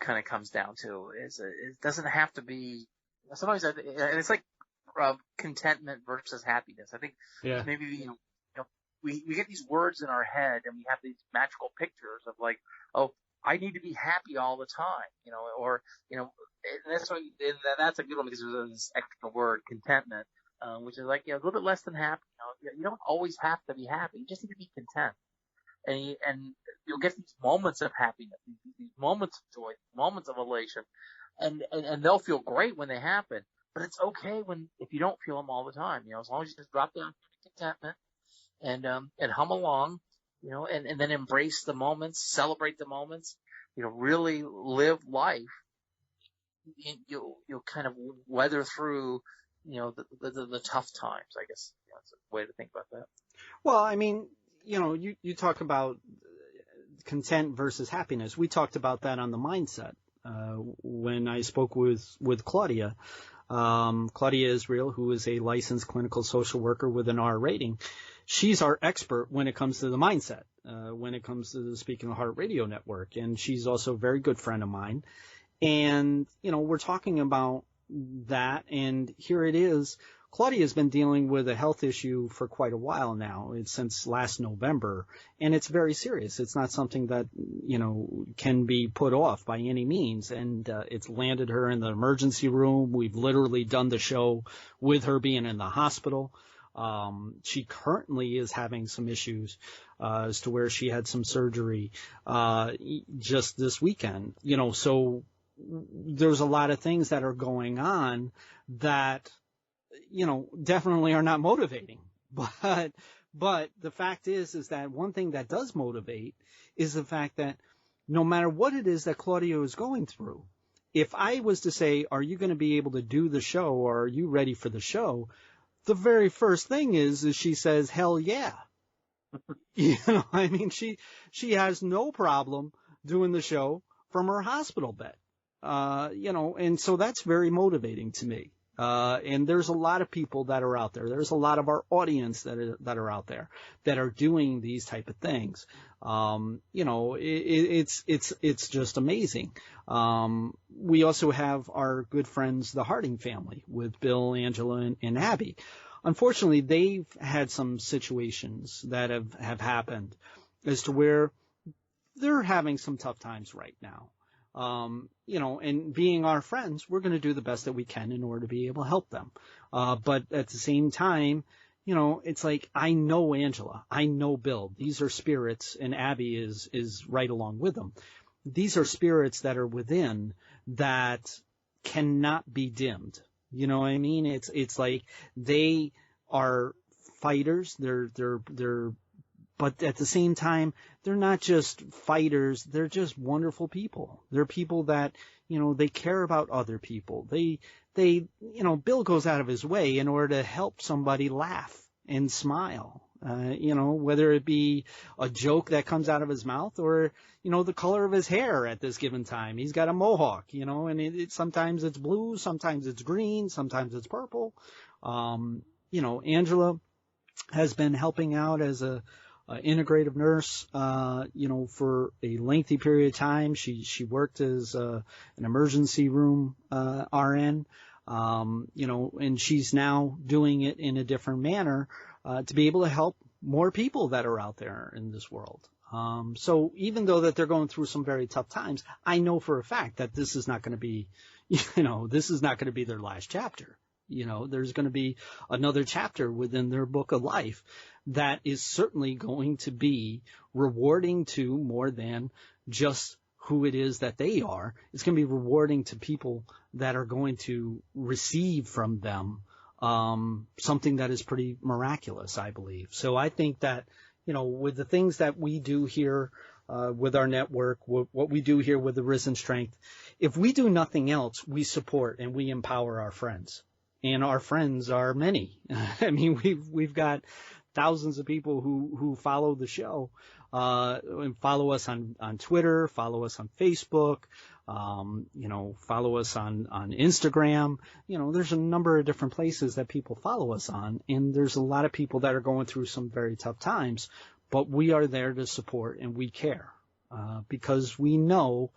kind of comes down to, is it doesn't have to be, sometimes, and it's like contentment versus happiness. I think maybe, we get these words in our head and we have these magical pictures of like, oh, I need to be happy all the time, or, and that's why, and that's a good one because there's this extra word, contentment, which is like, a little bit less than happy. You don't always have to be happy. You just need to be content. And you'll get these moments of happiness, these moments of joy, moments of elation, and they'll feel great when they happen. But it's okay if you don't feel them all the time, as long as you just drop down to contentment and hum along, and then embrace the moments, celebrate the moments, really live life. You'll kind of weather through, the tough times, I guess. That's a way to think about that. Well, I mean, you talk about content versus happiness. We talked about that on the mindset when I spoke with Claudia. Claudia Israel, who is a licensed clinical social worker with an R rating. She's our expert when it comes to the mindset, when it comes to the Speaking of Heart Radio Network. And she's also a very good friend of mine. And, we're talking about that. And here it is. Claudia has been dealing with a health issue for quite a while now. It's since last November, and it's very serious. It's not something that, can be put off by any means. And it's landed her in the emergency room. We've literally done the show with her being in the hospital. She currently is having some issues as to where she had some surgery just this weekend. So there's a lot of things that are going on that definitely are not motivating. But the fact is that one thing that does motivate is the fact that no matter what it is that Claudio is going through, if I was to say, are you going to be able to do the show, or are you ready for the show? The very first thing is she says, hell yeah. I mean, she has no problem doing the show from her hospital bed. And so that's very motivating to me. And there's a lot of people that are out there. There's a lot of our audience that are out there that are doing these type of things. It's just amazing. We also have our good friends, the Harding family, with Bill, Angela, and Abby. Unfortunately, they've had some situations that have happened as to where they're having some tough times right now. And being our friends, we're going to do the best that we can in order to be able to help them. But at the same time, it's like, I know Angela, I know Bill. These are spirits, and Abby is right along with them. These are spirits that are within that cannot be dimmed. You know what I mean? It's like they are fighters. But at the same time, they're not just fighters. They're just wonderful people. They're people that, they care about other people. Bill goes out of his way in order to help somebody laugh and smile. Whether it be a joke that comes out of his mouth or, the color of his hair at this given time. He's got a mohawk, and sometimes it's blue, sometimes it's green, sometimes it's purple. Angela has been helping out as a integrative nurse, for a lengthy period of time. She worked as an emergency room RN, and she's now doing it in a different manner to be able to help more people that are out there in this world. So even though that they're going through some very tough times, I know for a fact that this is not going to be, this is not going to be their last chapter. There's going to be another chapter within their book of life that is certainly going to be rewarding to more than just who it is that they are. It's going to be rewarding to people that are going to receive from them something that is pretty miraculous, I believe. So I think that, with the things that we do here with our network, what we do here with Arisen Strength, if we do nothing else, we support and we empower our friends. And our friends are many. I mean, we've got thousands of people who follow the show, and follow us on Twitter, follow us on Facebook, follow us on Instagram. There's a number of different places that people follow us on, and there's a lot of people that are going through some very tough times, but we are there to support and we care, because we know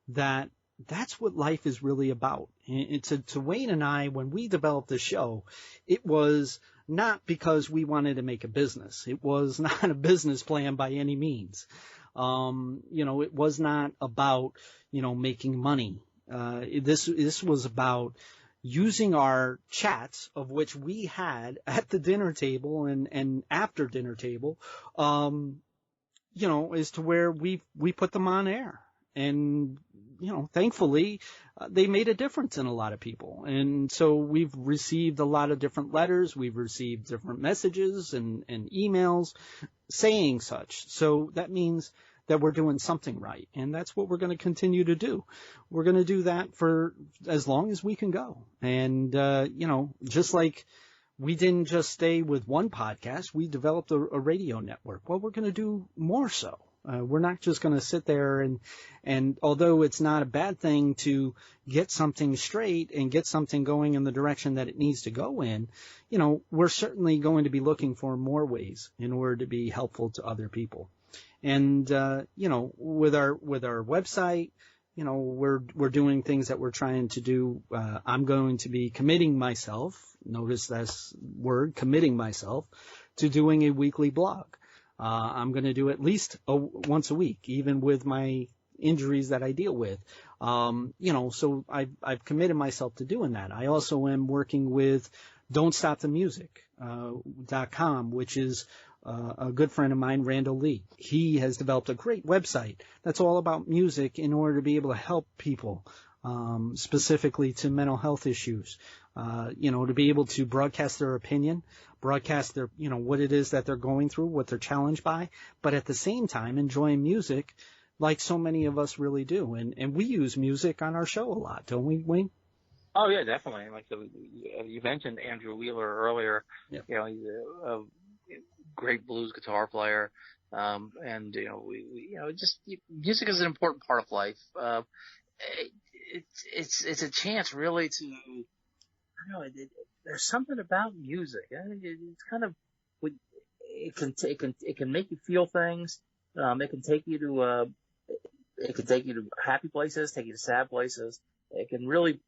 that that's what life is really about. And to Wayne and I, when we developed the show, it was not because we wanted to make a business. It was not a business plan by any means. It was not about, making money. This was about using our chats, of which we had at the dinner table and after dinner table, as to where we put them on air. And, thankfully, they made a difference in a lot of people. And so we've received a lot of different letters. We've received different messages and emails saying such. So that means that we're doing something right. And that's what we're going to continue to do. We're going to do that for as long as we can go. And, just like we didn't just stay with one podcast, we developed a radio network. Well, we're going to do more so. We're not just going to sit there and although it's not a bad thing to get something straight and get something going in the direction that it needs to go in, we're certainly going to be looking for more ways in order to be helpful to other people. And, with our website, we're doing things that we're trying to do. I'm going to be committing myself, notice this word, committing myself, to doing a weekly blog. I'm going to do at least once a week, even with my injuries that I deal with. So I've committed myself to doing that. I also am working with Don'tStopTheMusic.com, which is a good friend of mine, Randall Lee. He has developed a great website that's all about music in order to be able to help people, specifically to mental health issues, to be able to broadcast their opinion, broadcast their, what it is that they're going through, what they're challenged by, but at the same time enjoying music like so many of us really do. And we use music on our show a lot, don't we, Wayne? Oh yeah, definitely. Like you mentioned Andrew Wheeler earlier. Yep. You know, he's a great blues guitar player. And music is an important part of life. It's a chance really to, I don't know, there's something about music. It's kind of, it can make you feel things. It can take you to happy places, take you to sad places. It can really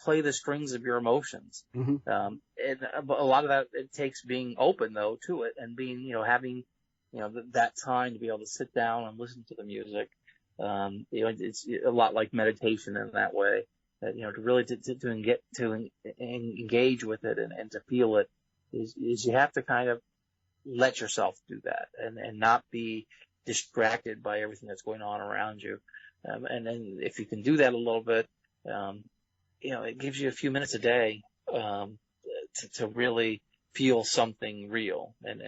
play the strings of your emotions. Mm-hmm. And a lot of that, it takes being open though to it, and being, having, that time to be able to sit down and listen to the music. It's a lot like meditation in that way. To really to engage with it and to feel it is you have to kind of let yourself do that and not be distracted by everything that's going on around you. And then if you can do that a little bit, it gives you a few minutes a day to really feel something real and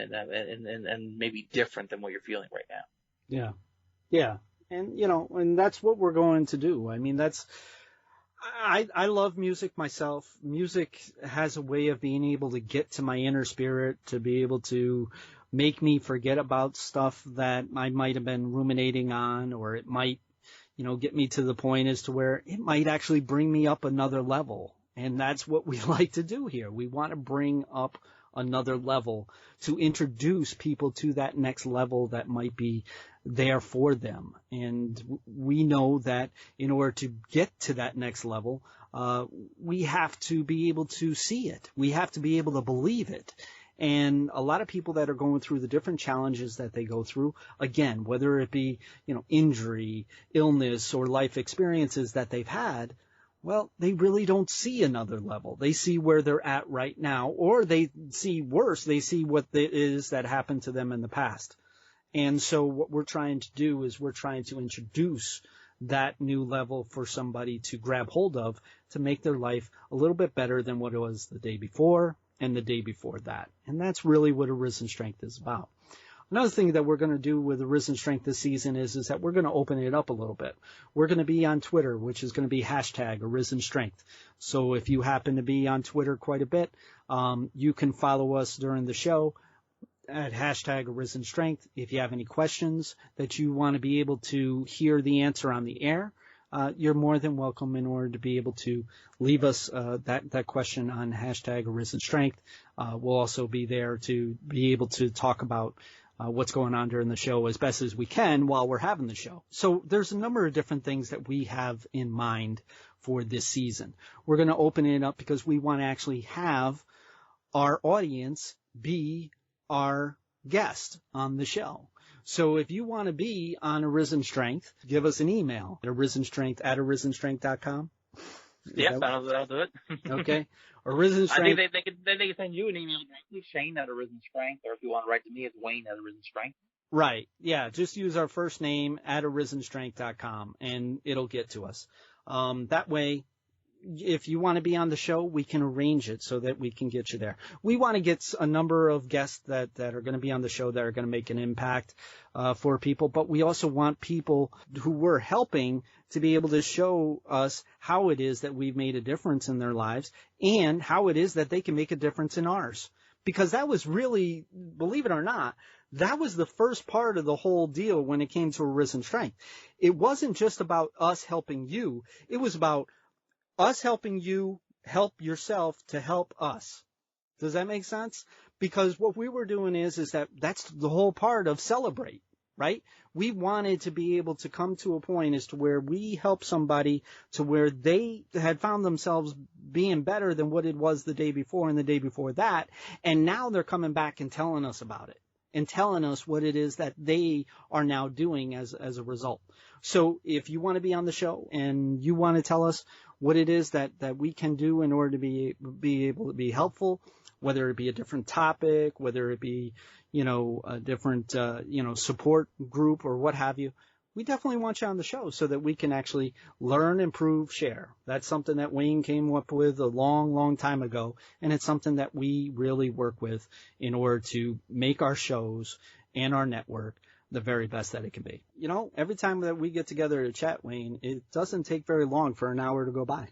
maybe different than what you're feeling right now. Yeah. And that's what we're going to do. I mean, I love music myself. Music has a way of being able to get to my inner spirit, to be able to make me forget about stuff that I might have been ruminating on, or it might, get me to the point as to where it might actually bring me up another level. And that's what we like to do here. We want to bring up another level to introduce people to that next level that might be there for them. And we know that in order to get to that next level, we have to be able to see it. We have to be able to believe it. And a lot of people that are going through the different challenges that they go through, again, whether it be, injury, illness, or life experiences that they've had, well, they really don't see another level. They see where they're at right now, or they see worse. They see what it is that happened to them in the past. And so what we're trying to do is we're trying to introduce that new level for somebody to grab hold of to make their life a little bit better than what it was the day before and the day before that. And that's really what Arisen Strength is about. Another thing that we're going to do with Arisen Strength this season is that we're going to open it up a little bit. We're going to be on Twitter, which is going to be #Arisen Strength. So if you happen to be on Twitter quite a bit, you can follow us during the show at #Arisen Strength. If you have any questions that you want to be able to hear the answer on the air, you're more than welcome in order to be able to leave us that question on #Arisen Strength. We'll also be there to be able to talk about what's going on during the show as best as we can while we're having the show. So there's a number of different things that we have in mind for this season. We're going to open it up because we want to actually have our audience be our guest on the show. So if you want to be on Arisen Strength, give us an email at arisenstrength@arisenstrength.com. Yeah, that'll do it. Okay. Arisen Strength. I think they can send you an email directly, Shane@Arisen Strength, or if you want to write to me, it's Wayne@Arisen Strength. Right. Yeah. Just use our first name @arisenstrength.com and it'll get to us. That way, if you want to be on the show, we can arrange it so that we can get you there. We want to get a number of guests that are going to be on the show that are going to make an impact for people, but we also want people who we're helping to be able to show us how it is that we've made a difference in their lives and how it is that they can make a difference in ours. Because that was really, believe it or not, that was the first part of the whole deal when it came to Arisen Strength. It wasn't just about us helping you. It was about us helping you help yourself to help us. Does that make sense? Because what we were doing is that's the whole part of Celebrate, right? We wanted to be able to come to a point as to where we help somebody to where they had found themselves being better than what it was the day before and the day before that. And now they're coming back and telling us about it and telling us what it is that they are now doing as a result. So if you want to be on the show and you want to tell us what it is that we can do in order to be able to be helpful, whether it be a different topic, whether it be, a different, support group or what have you, we definitely want you on the show so that we can actually learn, improve, share. That's something that Wayne came up with a long, long time ago, and it's something that we really work with in order to make our shows and our network the very best that it can be. You know, every time that we get together to chat, Wayne, it doesn't take very long for an hour to go by.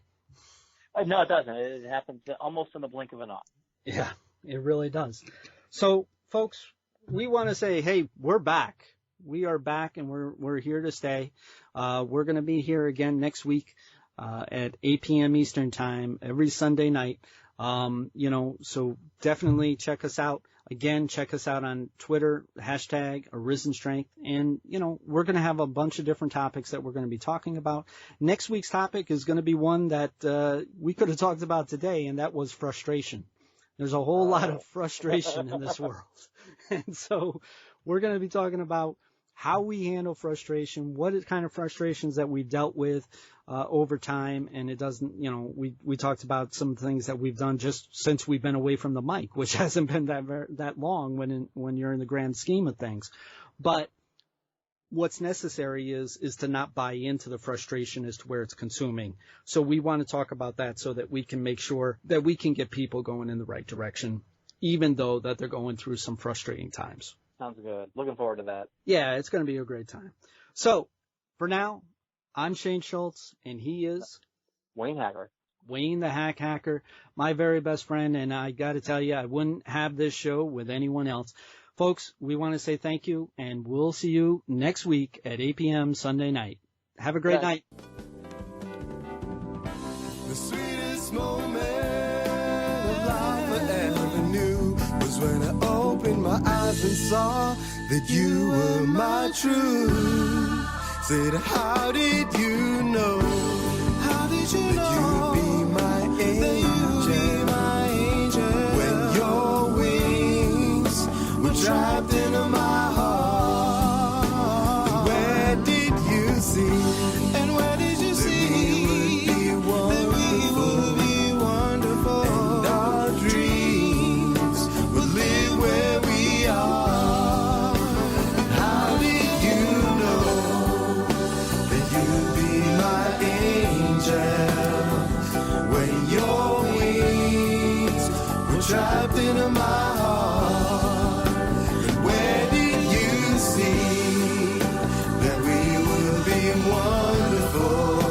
No, it doesn't. It happens almost in the blink of an eye. Yeah, it really does. So, folks, we want to say, hey, we're back. We are back, and we're here to stay. We're going to be here again next week at 8 p.m. Eastern Time every Sunday night. You know, so definitely check us out. Again, check us out on Twitter, hashtag Arisen Strength. And, you know, we're going to have a bunch of different topics that we're going to be talking about. Next week's topic is going to be one that we could have talked about today, and that was frustration. There's a whole lot of frustration in this world. And so we're going to be talking about how we handle frustration, what kind of frustrations that we've dealt with over time. And it doesn't, you know, we talked about some things that we've done just since we've been away from the mic, which hasn't been that long when you're in the grand scheme of things. But what's necessary is to not buy into the frustration as to where it's consuming. So we want to talk about that so that we can make sure that we can get people going in the right direction, even though that they're going through some frustrating times. Sounds good. Looking forward to that. Yeah, it's going to be a great time. So for now, I'm Shane Schultz, and he is Wayne Hacker. Wayne the Hack Hacker, my very best friend. And I got to tell you, I wouldn't have this show with anyone else. Folks, we want to say thank you, and we'll see you next week at 8 p.m. Sunday night. Have a great night. The sweetest moment of life I ever knew was when I opened my eyes and saw that you were my truth. Said, how did you know? How did you know? That you'd be my angel. When your wings were trapped into my heart. And where did you see? And where did you see? That we would be wonderful. And our dreams would live where we are. How did you know that you'd be my angel? When your wings were trapped into my heart. And where did you see that we would be wonderful?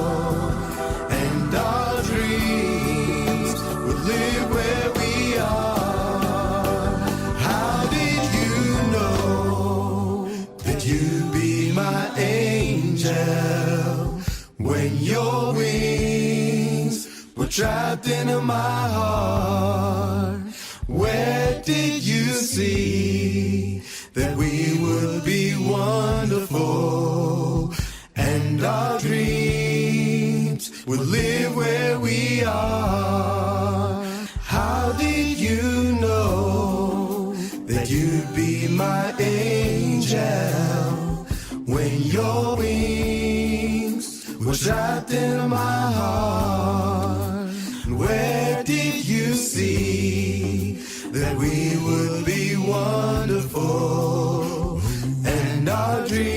And our dreams would live where we are. How did you know that you'd be my angel? When your wings were trapped into my heart. Where did you see that we would be wonderful? And our dreams would live where we are. How did you know that you'd be my angel? When your wings were trapped in my heart. Where did you see that we would be wonderful? And our dreams